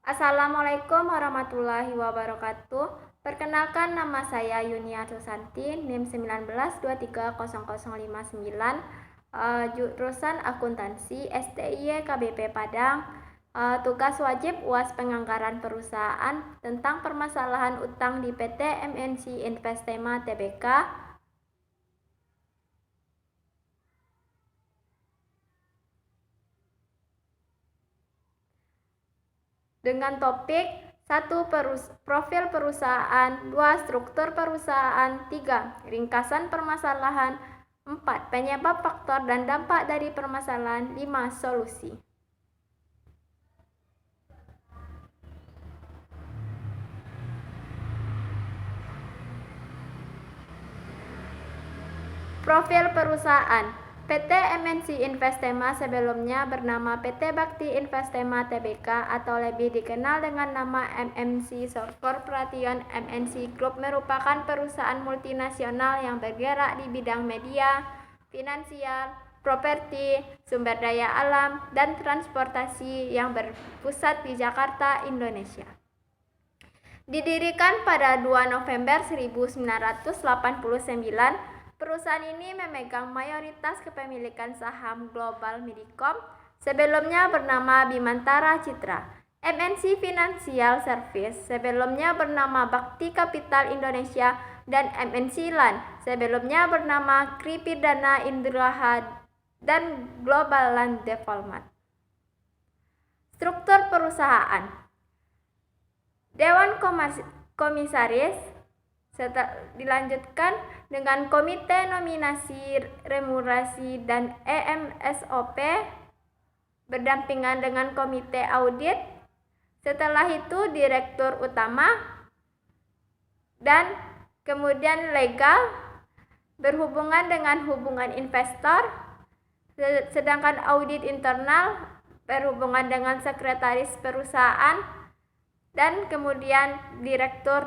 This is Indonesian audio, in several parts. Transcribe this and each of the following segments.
Assalamualaikum warahmatullahi wabarakatuh. Perkenalkan, nama saya Yunia Susanti, NIM 19230059, jurusan Akuntansi STIY KBP Padang. Tugas wajib UAS penganggaran perusahaan tentang permasalahan utang di PT MNC Investema Tbk. Dengan topik 1. Profil perusahaan, 2. Struktur perusahaan, 3. Ringkasan permasalahan, 4. Penyebab, faktor, dan dampak dari permasalahan, 5. Solusi. Profil perusahaan. PT MNC Investema sebelumnya bernama PT Bakti Investema Tbk atau lebih dikenal dengan nama MNC Corporation. MNC Group merupakan perusahaan multinasional yang bergerak di bidang media, finansial, properti, sumber daya alam, dan transportasi yang berpusat di Jakarta, Indonesia. Didirikan pada 2 November 1989, perusahaan ini memegang mayoritas kepemilikan saham Global Medicom, sebelumnya bernama Bimantara Citra. MNC Financial Service sebelumnya bernama Bakti Capital Indonesia, dan MNC Land sebelumnya bernama Kripidana Indraha dan Global Land Development. Struktur perusahaan. Dewan Komisaris dilanjutkan dengan Komite Nominasi, Remunerasi, dan EMSOP berdampingan dengan Komite Audit. Setelah itu Direktur Utama, dan kemudian Legal berhubungan dengan hubungan investor, sedangkan Audit Internal berhubungan dengan Sekretaris Perusahaan, dan kemudian direktur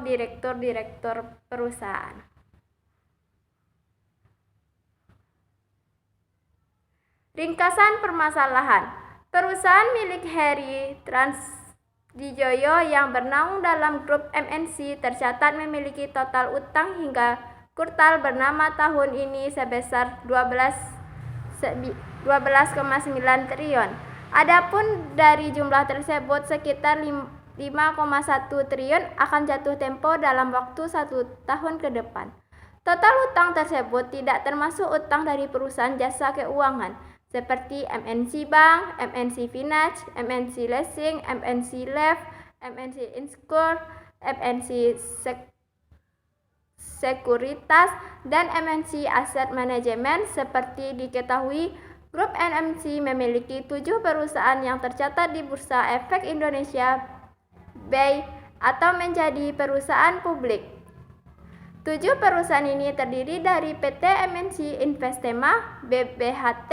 perusahaan. Ringkasan permasalahan. Perusahaan milik Heri Transdijoyo yang bernaung dalam grup MNC tercatat memiliki total utang hingga kuartal bernama tahun ini sebesar 12,9 triliun. Adapun dari jumlah tersebut sekitar 5,1 triliun akan jatuh tempo dalam waktu 1 tahun ke depan. Total utang tersebut tidak termasuk utang dari perusahaan jasa keuangan seperti MNC Bank, MNC Finance, MNC Leasing, MNC Life, MNC Insure, MNC Sekuritas, dan MNC Asset Management. Seperti diketahui, grup MNC memiliki 7 perusahaan yang tercatat di Bursa Efek Indonesia BEI atau menjadi perusahaan publik. 7 perusahaan ini terdiri dari PT MNC Investema, BBHT,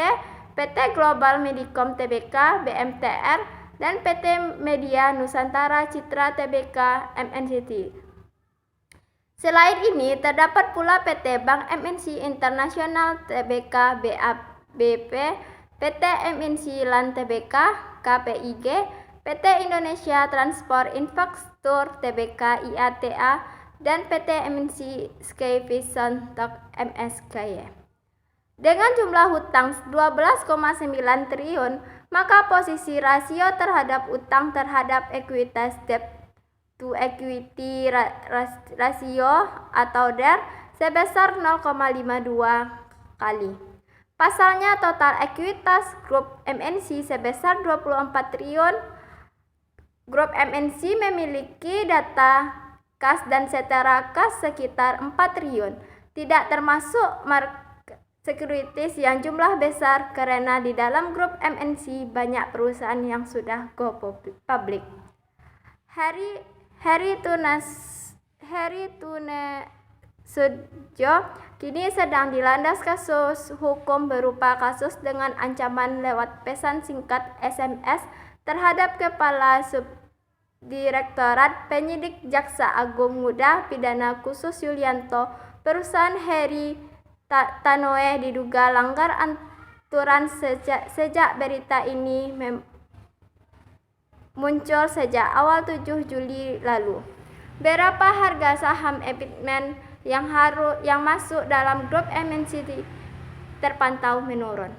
PT Global Medicom Tbk, BMTR, dan PT Media Nusantara Citra Tbk, MNCT. Selain ini, terdapat pula PT Bank MNC Internasional Tbk, BABP, PT MNC Land Tbk, KPIG, PT Indonesia Transport Infrastruktur Tbk, IATA, dan PT MNC Sky Vision MSKY. Dengan jumlah hutang 12,9 triliun, maka posisi rasio terhadap utang terhadap ekuitas debt to equity ratio atau DER sebesar 0,52 kali. Pasalnya, total ekuitas grup MNC sebesar 24 triliun. Grup MNC memiliki data kas dan setara kas sekitar 4 triliun, tidak termasuk securities yang jumlah besar karena di dalam grup MNC banyak perusahaan yang sudah go public. Heri Tunesudjo kini sedang dilandas kasus hukum berupa kasus dengan ancaman lewat pesan singkat SMS terhadap Kepala Subdirektorat Penyidik Jaksa Agung Muda Pidana Khusus Yulianto. Perusahaan Heri Tanoe diduga langgar aturan sejak berita ini muncul sejak awal 7 Juli lalu. Berapa harga saham emiten yang masuk dalam grup MNC terpantau menurun.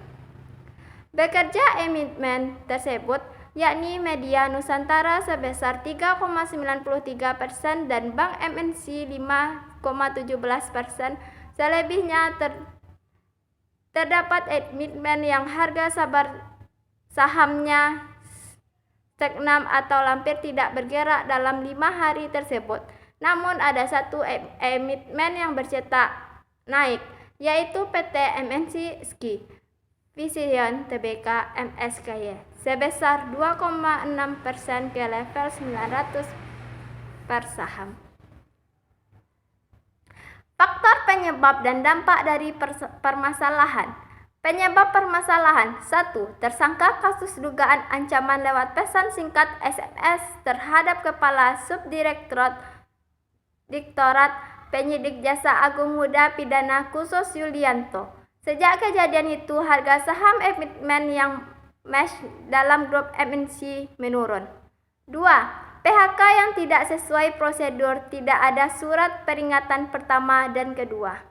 Bekerja emiten tersebut yakni Media Nusantara sebesar 3,93% dan Bank MNC 5,17%. Selebihnya terdapat emiten yang harga sahamnya stagnan atau hampir tidak bergerak dalam 5 hari tersebut. Namun ada satu emiten yang bercetak naik, yaitu PT MNC Ski Vision Tbk MSKY sebesar 2,6% ke level 900 per saham. Faktor penyebab dan dampak dari permasalahan. Penyebab permasalahan: 1. Tersangka kasus dugaan ancaman lewat pesan singkat SMS terhadap Kepala Subdirektorat Penyidik Jaksa Agung Muda Pidana Khusus Yulianto. Sejak kejadian itu, harga saham emiten yang masuk dalam grup MNC menurun. 2. PHK yang tidak sesuai prosedur, tidak ada surat peringatan pertama dan kedua.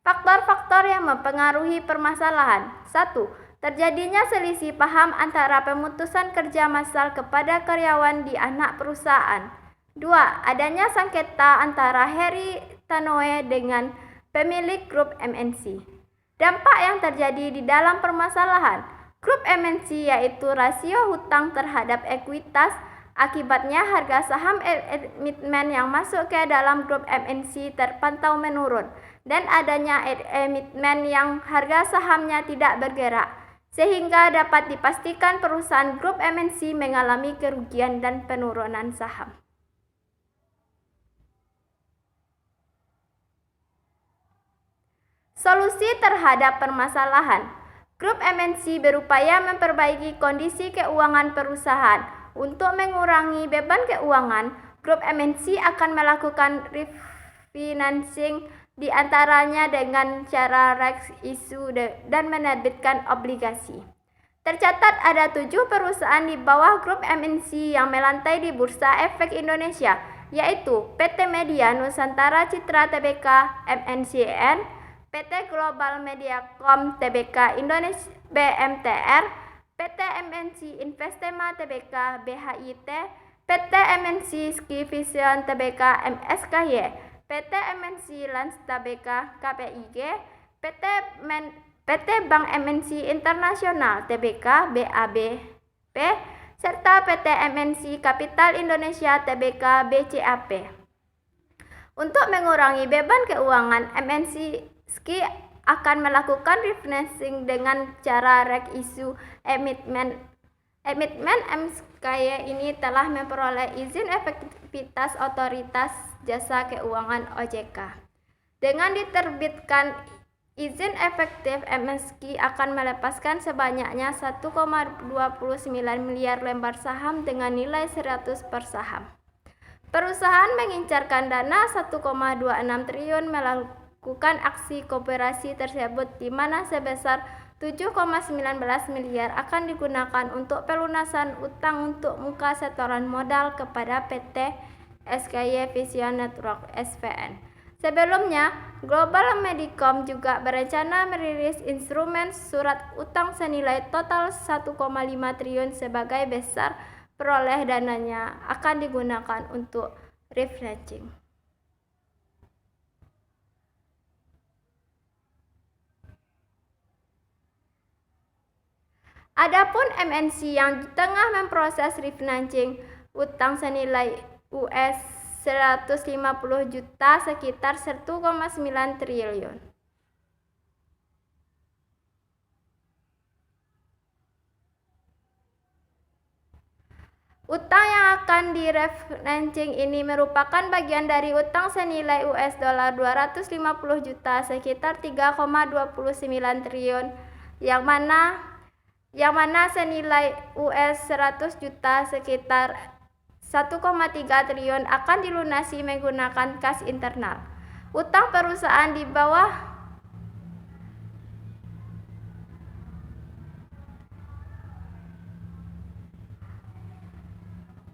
Faktor-faktor yang mempengaruhi permasalahan. 1. Terjadinya selisih paham antara pemutusan kerja massal kepada karyawan di anak perusahaan. 2. Adanya sengketa antara Heri Tanoe dengan pemilik grup MNC. Dampak yang terjadi di dalam permasalahan grup MNC yaitu rasio hutang terhadap ekuitas. Akibatnya harga saham emiten yang masuk ke dalam grup MNC terpantau menurun dan adanya emiten yang harga sahamnya tidak bergerak, sehingga dapat dipastikan perusahaan grup MNC mengalami kerugian dan penurunan saham. Solusi terhadap permasalahan. Grup MNC berupaya memperbaiki kondisi keuangan perusahaan. Untuk mengurangi beban keuangan, grup MNC akan melakukan refinancing di antaranya dengan cara rights issue dan menerbitkan obligasi. Tercatat ada 7 perusahaan di bawah grup MNC yang melantai di Bursa Efek Indonesia, yaitu PT Media Nusantara Citra Tbk MNCN, PT Global Mediacom Tbk Indonesia BMTR, PT MNC Investema Tbk BHIT, PT MNC Ski Vision Tbk MSKY, PT MNC Lens Tbk KPIG, PT Bank MNC Internasional Tbk BABP, serta PT MNC Capital Indonesia Tbk BCAP. Untuk mengurangi beban keuangan, MNC Ski akan melakukan refinancing dengan cara rights issue. Emiten MSKY ini telah memperoleh izin efektivitas Otoritas Jasa Keuangan OJK. Dengan diterbitkan izin efektif, MSKY akan melepaskan sebanyaknya 1,29 miliar lembar saham dengan nilai 100 per saham. Perusahaan mengincarkan dana 1,26 triliun melakukan aksi kooperasi tersebut, di mana sebesar 7,19 miliar akan digunakan untuk pelunasan utang untuk muka setoran modal kepada PT SKY Vision Network SVN. Sebelumnya, Global Medicom juga berencana merilis instrumen surat utang senilai total 1,5 triliun sebagai besar peroleh dananya akan digunakan untuk refinancing. Adapun MNC yang tengah memproses refinancing utang senilai US 150 juta sekitar 1,9 triliun. Utang yang akan direfinancing ini merupakan bagian dari utang senilai US dollar 250 juta sekitar 3,29 triliun yang mana senilai US 100 juta sekitar 1,3 triliun akan dilunasi menggunakan kas internal. Utang perusahaan di bawah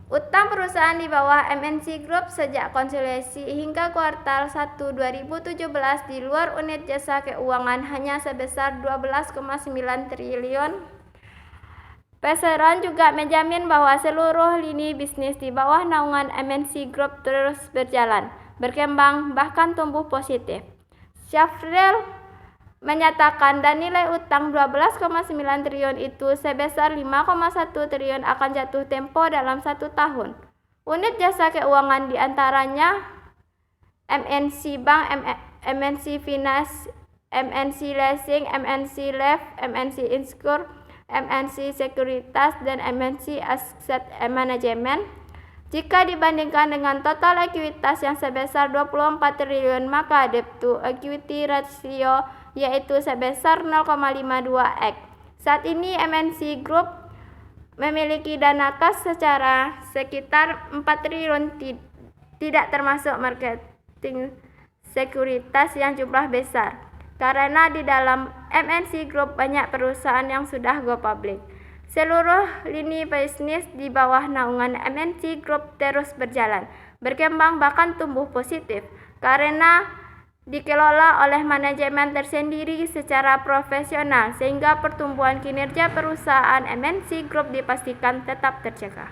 Utang perusahaan di bawah MNC Group sejak konsolidasi hingga kuartal 1 2017 di luar unit jasa keuangan hanya sebesar 12,9 triliun. Peseron juga menjamin bahwa seluruh lini bisnis di bawah naungan MNC Group terus berjalan, berkembang, bahkan tumbuh positif. Syafril menyatakan dan nilai utang 12,9 triliun itu sebesar 5,1 triliun akan jatuh tempo dalam 1 tahun. Unit jasa keuangan diantaranya MNC Bank, MNC Finance, MNC Leasing, MNC Life, MNC Insure, MNC Sekuritas, dan MNC Asset Management. Jika dibandingkan dengan total ekuitas yang sebesar 24 triliun, maka debt to equity ratio yaitu sebesar 0,52x. Saat ini MNC Group memiliki dana kas sekitar 4 triliun, tidak termasuk marketing sekuritas yang jumlah besar. Karena di dalam MNC Group banyak perusahaan yang sudah go public. Seluruh lini bisnis di bawah naungan MNC Group terus berjalan, berkembang, bahkan tumbuh positif karena dikelola oleh manajemen tersendiri secara profesional, sehingga pertumbuhan kinerja perusahaan MNC Group dipastikan tetap terjaga.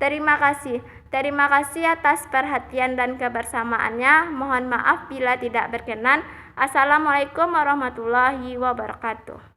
Terima kasih atas perhatian dan kebersamaannya. Mohon maaf bila tidak berkenan. Assalamualaikum warahmatullahi wabarakatuh.